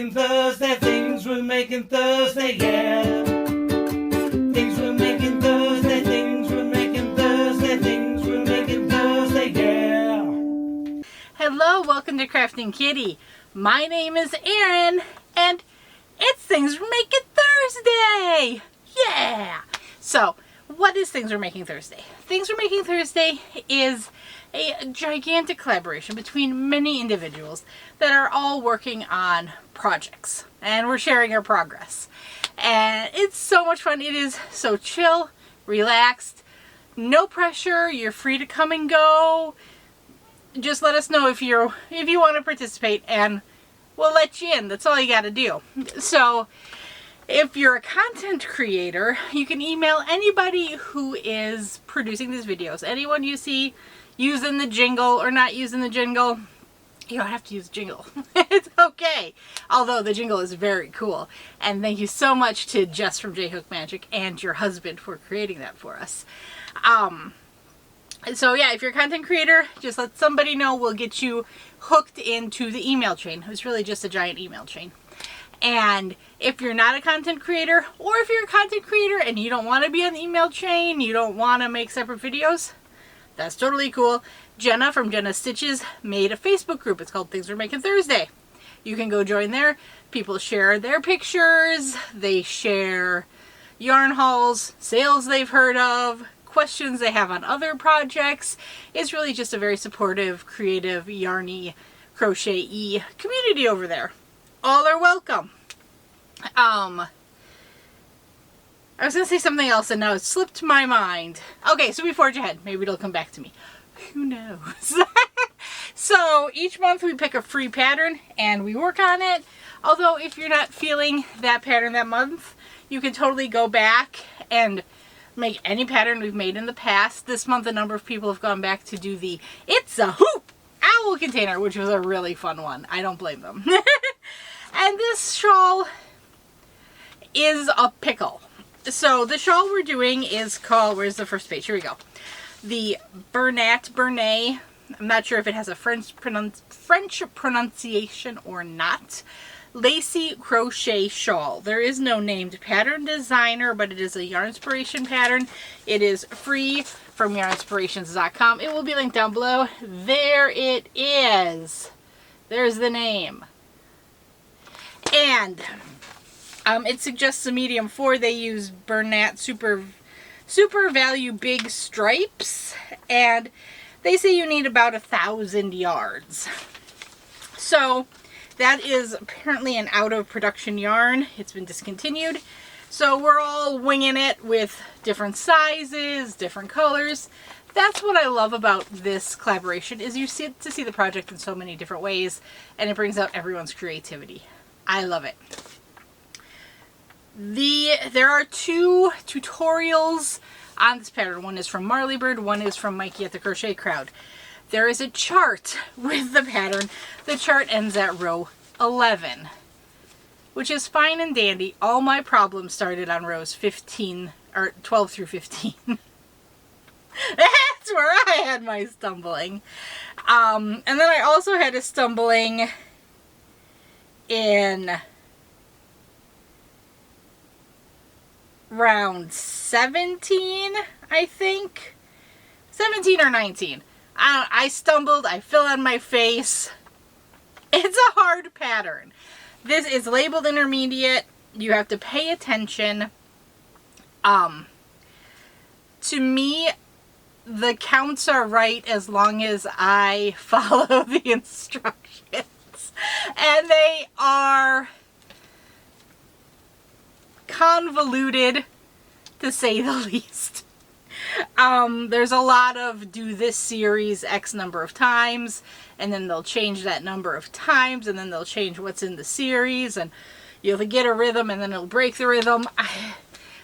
making Thursday, things we're making Thursday, yeah. Things we're making Thursday, things we're making Thursday, things we're making Thursday, yeah. Hello, welcome to Krafting Kitty. My name is Erin, and it's Things We're Making Thursday! Yeah! So, what is Things We're Making Thursday? Things We're Making Thursday is a gigantic collaboration between many individuals that are all working on projects, and we're sharing our progress. And it's so much fun. It is so chill, relaxed, no pressure. You're free to come and go. Just let us know if you want to participate, and we'll let you in. That's all you got to do. So if you're a content creator, you can email anybody who is producing these videos. Anyone you see using the jingle or not using the jingle, you don't have to use the jingle. It's okay. Although the jingle is very cool. And thank you so much to Jess from J Hook Magic and your husband for creating that for us. So yeah, if you're a content creator, just let somebody know. We'll get you hooked into the email chain. It's really just a giant email chain. And if you're not a content creator, or if you're a content creator and you don't want to be on the email chain, you don't want to make separate videos, that's totally cool. Jenna from Jenna Stitches made a Facebook group. It's called Things We're Making Thursday. You can go join there. People share their pictures. They share yarn hauls, sales they've heard of, questions they have on other projects. It's really just a very supportive, creative, yarny, crochet-y community over there. All are welcome. I was going to say something else and now it slipped my mind. Okay, so we forge ahead. Maybe it'll come back to me. Who knows? So each month we pick a free pattern and we work on it. Although if you're not feeling that pattern that month, you can totally go back and make any pattern we've made in the past. This month a number of people have gone back to do the It's a Hoop owl container, which was a really fun one. I don't blame them. And this shawl is a pickle. So the shawl we're doing is called, where's the first page? Here we go. The Bernat. I'm not sure if it has a French pronunciation or not. Lacy Crochet Shawl. There is no named pattern designer, but it is a yarn inspiration pattern. It is free from yarninspirations.com. It will be linked down below. There it is. There's the name. And it suggests a medium 4. They use Bernat Super Value Big Stripes, and they say you need about 1,000 yards. So that is apparently an out of production yarn. It's been discontinued. So we're all winging it with different sizes, different colors. That's what I love about this collaboration, is you get to see the project in so many different ways, and it brings out everyone's creativity. I love it. There are 2 tutorials on this pattern. One is from Marley Bird, one is from Mikey at the Crochet Crowd. There is a chart with the pattern. The chart ends at row 11, which is fine and dandy. All my problems started on rows 15 or 12 through 15. That's where I had my stumbling. And then I also had a stumbling in round 17, I think. 17 or 19. I stumbled, I fell on my face. It's a hard pattern. This is labeled intermediate. You have to pay attention. To me, the counts are right as long as I follow the instructions. And they are convoluted, to say the least. There's a lot of do this series X number of times, and then they'll change that number of times, and then they'll change what's in the series, and you'll get a rhythm and then it'll break the rhythm.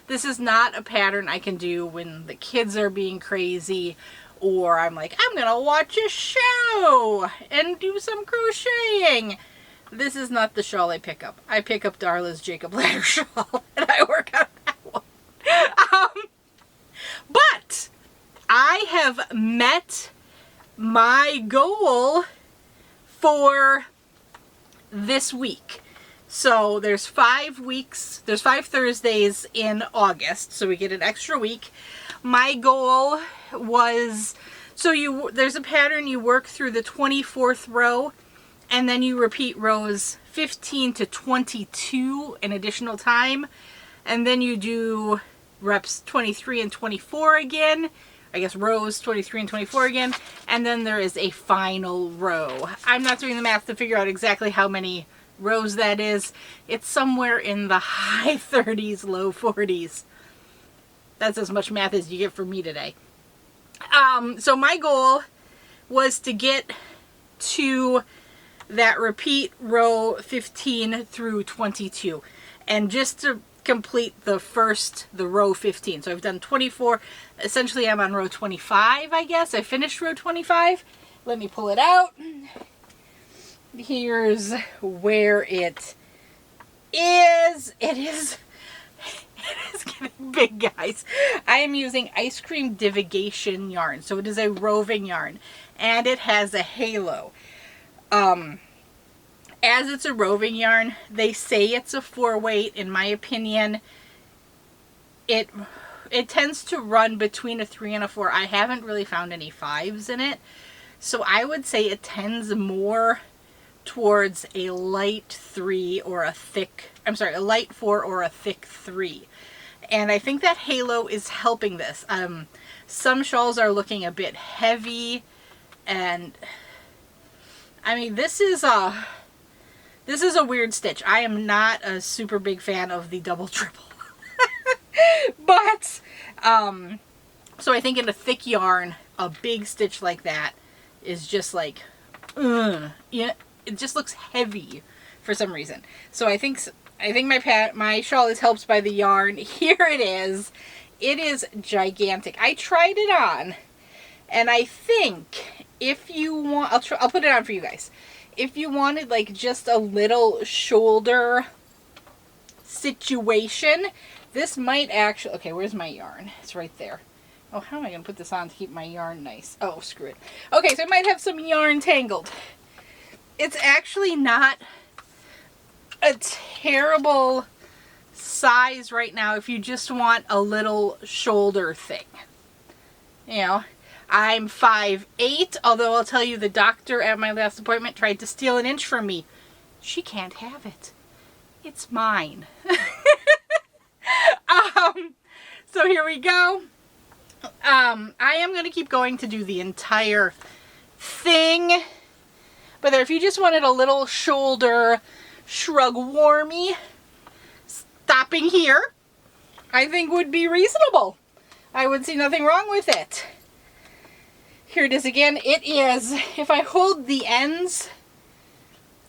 This is not a pattern I can do when the kids are being crazy, or I'm like, I'm gonna watch a show and do some crocheting. This is not the shawl I pick up. I pick up Darla's Jacob Ladder shawl and I work on that one. But I have met my goal for this week. So there's 5 weeks, there's 5 Thursdays in August, so we get an extra week. My goal was, so there's a pattern, you work through the 24th row, and then you repeat rows 15 to 22 an additional time, and then you do reps 23 and 24 again, I guess rows 23 and 24 again, and then there is a final row. I'm not doing the math to figure out exactly how many rows that is. It's somewhere in the high 30s, low 40s. That's as much math as you get from me today. So my goal was to get to that repeat row 15 through 22, and just to complete the row 15. So I've done 24. Essentially I'm on row 25, I guess. I finished row 25. Let me pull it out. Here's where it is. It is getting big, guys. I am using ice cream divigation yarn. So it is a roving yarn, and it has a halo. As it's a roving yarn, they say it's a 4-weight. In my opinion, it tends to run between a 3 and a 4. I haven't really found any 5s in it. So I would say it tends more towards a light 3 or a thick, a light 4 or a thick 3. And I think that halo is helping this. Some shawls are looking a bit heavy, and I mean, this is a weird stitch. I am not a super big fan of the double triple. But so I think in a thick yarn, a big stitch like that is just like, yeah, it just looks heavy for some reason. So I think my shawl is helped by the yarn. Here it is. It is gigantic. I tried it on, and I think if you want, I'll put it on for you guys. If you wanted like just a little shoulder situation, this might actually, okay, where's my yarn? It's right there. Oh, how am I going to put this on to keep my yarn nice? Oh, screw it. Okay, so I might have some yarn tangled. It's actually not a terrible size right now if you just want a little shoulder thing. You know, I'm 5'8", although I'll tell you the doctor at my last appointment tried to steal an inch from me. She can't have it. It's mine. So here we go. I am going to keep going to do the entire thing. But there, if you just wanted a little shoulder shrug warmy, stopping here, I think would be reasonable. I would see nothing wrong with it. Here it is again. It is, if I hold the ends,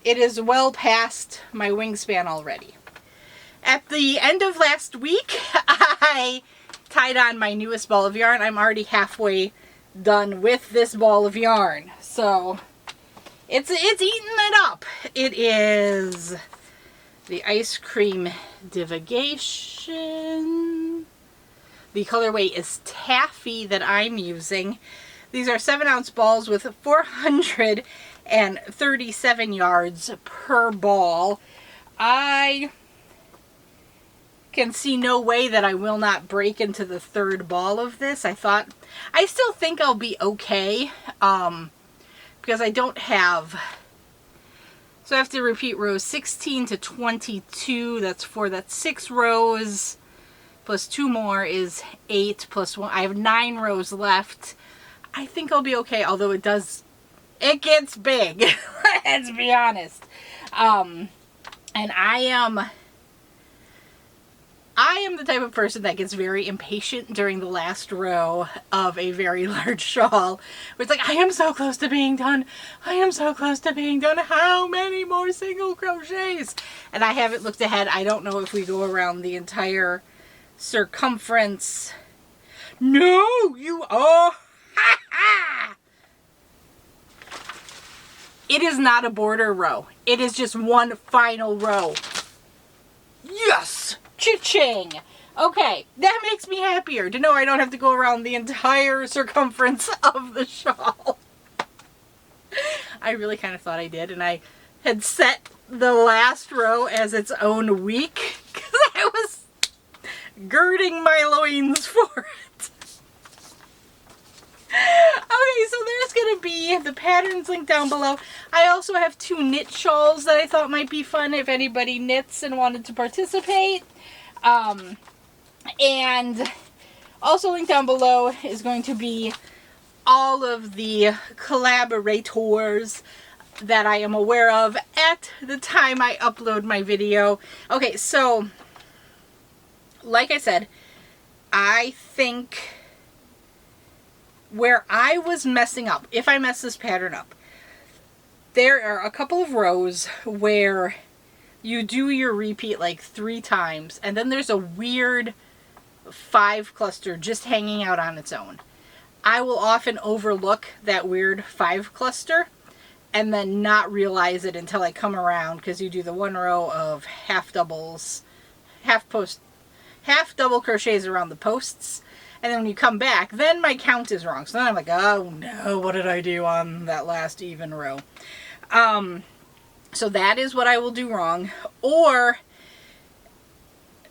it is well past my wingspan already. At the end of last week, I tied on my newest ball of yarn. I'm already halfway done with this ball of yarn. So it's eating it up. It is the ice cream divigation. The colorway is taffy that I'm using. These are 7-ounce balls with 437 yards per ball. I can see no way that I will not break into the third ball of this. I still think I'll be okay, because I don't have, so I have to repeat rows 16 to 22, that's 6 rows, plus 2 more is 8, plus 1, I have 9 rows left. I think I'll be okay, although it gets big, let's be honest. And I am the type of person that gets very impatient during the last row of a very large shawl. Where it's like, I am so close to being done. I am so close to being done. How many more single crochets? And I haven't looked ahead. I don't know if we go around the entire circumference. No, you are. It is not a border row. It is just one final row. Yes! Cha-ching! Okay, that makes me happier to know I don't have to go around the entire circumference of the shawl. I really kind of thought I did, and I had set the last row as its own week because I was girding my loins for it. Okay, so there's going to be the patterns linked down below. I also have 2 knit shawls that I thought might be fun if anybody knits and wanted to participate. And also linked down below is going to be all of the collaborators that I am aware of at the time I upload my video. Okay, so like I said, I think where I was messing up, if I mess this pattern up, there are a couple of rows where you do your repeat like 3 times and then there's a weird 5 cluster just hanging out on its own. I will often overlook that weird 5 cluster and then not realize it until I come around, because you do the 1 row of half doubles, half double crochets around the posts, and then when you come back, then my count is wrong. So then I'm like, oh no, what did I do on that last even row? So that is what I will do wrong. Or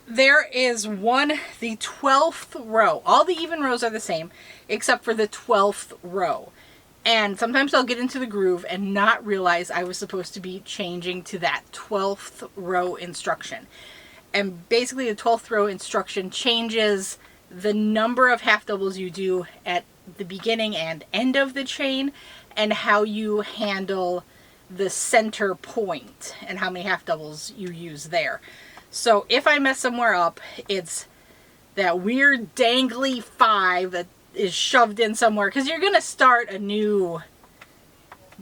there is the 12th row. All the even rows are the same, except for the 12th row. And sometimes I'll get into the groove and not realize I was supposed to be changing to that 12th row instruction. And basically the 12th row instruction changes the number of half doubles you do at the beginning and end of the chain, and how you handle the center point and how many half doubles you use there. So if I mess somewhere up, it's that weird dangly 5 that is shoved in somewhere, because you're going to start a new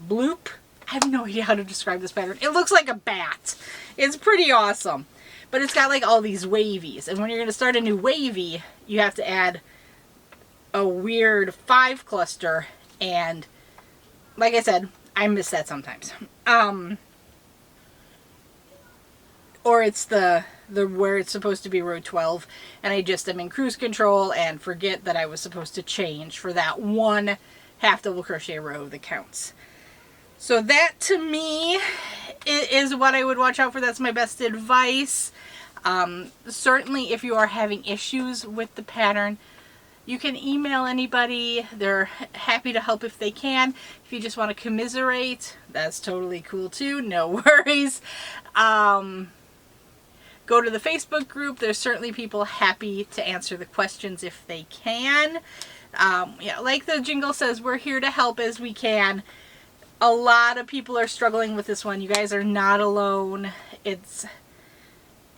bloop. I have no idea how to describe this pattern. It looks like a bat. It's pretty awesome. But it's got like all these wavies. And when you're going to start a new wavy, you have to add a weird 5 cluster. And like I said, I miss that sometimes. Or it's the where it's supposed to be row 12 and I just am in cruise control and forget that I was supposed to change for that 1 half double crochet row that counts. So that to me is what I would watch out for. That's my best advice. Certainly if you are having issues with the pattern, you can email anybody. They're happy to help if they can. If you just want to commiserate, that's totally cool too. No worries. Go to the Facebook group. There's certainly people happy to answer the questions if they can. Yeah, like the jingle says, we're here to help as we can. A lot of people are struggling with this one. You guys are not alone. This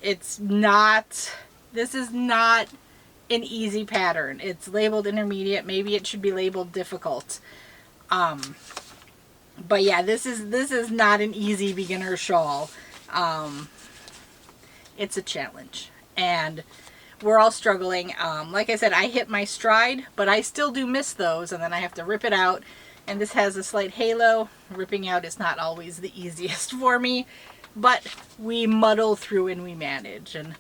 is not an easy pattern. It's labeled intermediate. Maybe it should be labeled difficult. But yeah, this is not an easy beginner shawl. It's a challenge, and we're all struggling. Like I said, I hit my stride, but I still do miss those, and then I have to rip it out. And this has a slight halo. Ripping out is not always the easiest for me, but we muddle through and we manage, and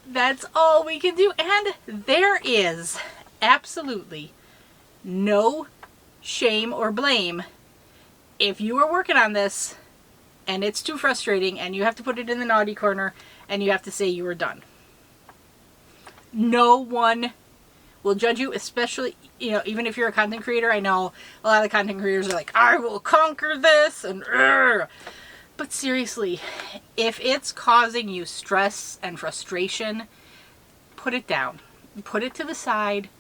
that's all we can do. And there is absolutely no shame or blame if you are working on this and it's too frustrating and you have to put it in the naughty corner and you have to say you are done. No one will judge you, especially, you know, even if you're a content creator. I know a lot of the content creators are like, I will conquer this, and but seriously, if it's causing you stress and frustration, put it down. Put it to the side.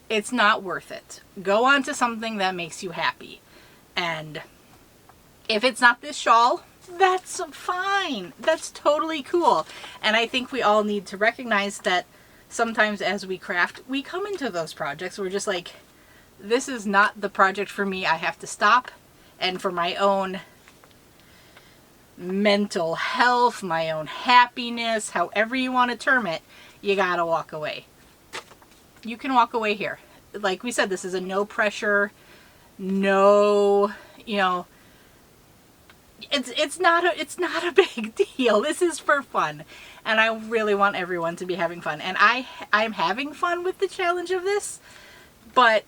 It's not worth it. Go on to something that makes you happy. And if it's not this shawl, that's fine. That's totally cool. And I think we all need to recognize that sometimes as we craft, we come into those projects, we're just like, this is not the project for me. I have to stop. And for my own mental health, my own happiness, however you want to term it, you gotta walk away. You can walk away here. Like we said, this is a no pressure, no, you know, it's not a big deal. This is for fun, and I really want everyone to be having fun. And I'm having fun with the challenge of this, but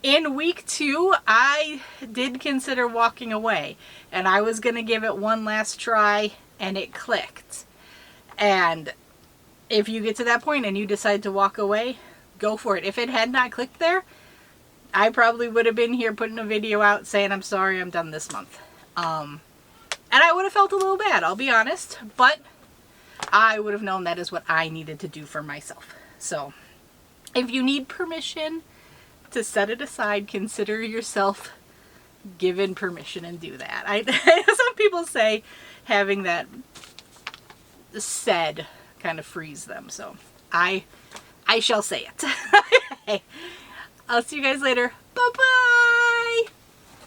In week 2, I did consider walking away, and I was going to give it one last try, and it clicked. And if you get to that point and you decide to walk away, go for it. If it had not clicked there, I probably would have been here putting a video out saying, I'm sorry, I'm done this month. And I would have felt a little bad, I'll be honest, but I would have known that is what I needed to do for myself. So if you need permission to set it aside, consider yourself given permission and do that. Some people say having that said kind of frees them, so I shall say it. I'll see you guys later. Bye-bye.